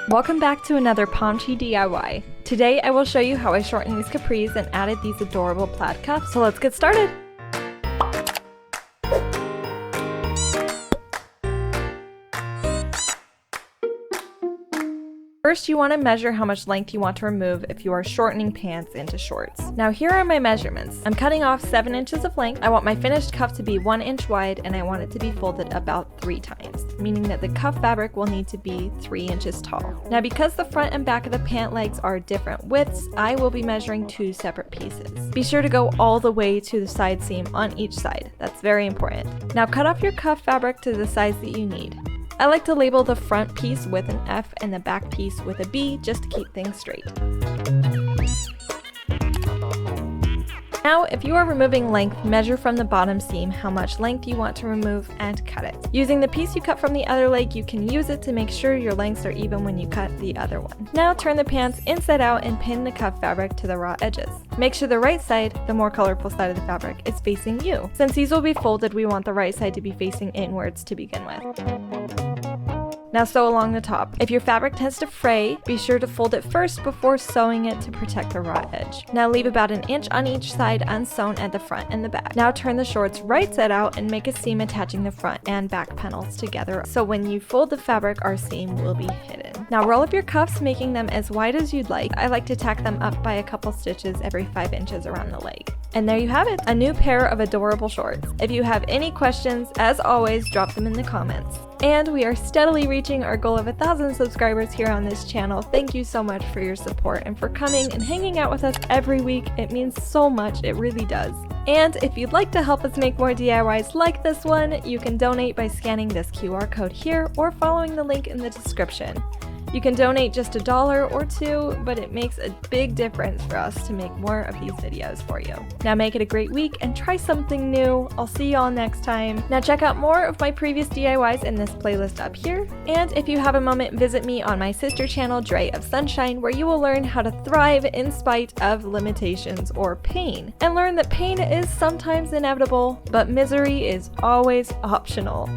Welcome back to another Pomchi DIY. Today I will show you how I shortened these capris and added these adorable plaid cuffs, so let's get started! First, you want to measure how much length you want to remove if you are shortening pants into shorts. Now here are my measurements. I'm cutting off 7 inches of length. I want my finished cuff to be 1 inch wide and I want it to be folded about 3 times, meaning that the cuff fabric will need to be 3 inches tall. Now because the front and back of the pant legs are different widths, I will be measuring 2 separate pieces. Be sure to go all the way to the side seam on each side. That's very important. Now cut off your cuff fabric to the size that you need. I like to label the front piece with an F and the back piece with a B just to keep things straight. Now, if you are removing length, measure from the bottom seam how much length you want to remove and cut it. Using the piece you cut from the other leg, you can use it to make sure your lengths are even when you cut the other one. Now turn the pants inside out and pin the cuff fabric to the raw edges. Make sure the right side, the more colorful side of the fabric, is facing you. Since these will be folded, we want the right side to be facing inwards to begin with. Now sew along the top. If your fabric tends to fray, be sure to fold it first before sewing it to protect the raw edge. Now leave about 1 inch on each side unsewn at the front and the back. Now turn the shorts right side out and make a seam attaching the front and back panels together, so when you fold the fabric, our seam will be hidden. Now roll up your cuffs, making them as wide as you'd like. I like to tack them up by a couple stitches every 5 inches around the leg. And there you have it, a new pair of adorable shorts. If you have any questions, as always, drop them in the comments. And we are steadily reaching our goal of 1,000 subscribers here on this channel. Thank you so much for your support and for coming and hanging out with us every week. It means so much, it really does. And if you'd like to help us make more DIYs like this one, you can donate by scanning this QR code here or following the link in the description. You can donate just $1 or $2, but it makes a big difference for us to make more of these videos for you. Now make it a great week and try something new. I'll see y'all next time. Now check out more of my previous DIYs in this playlist up here. And if you have a moment, visit me on my sister channel, Dre of Sunshine, where you will learn how to thrive in spite of limitations or pain. And learn that pain is sometimes inevitable, but misery is always optional.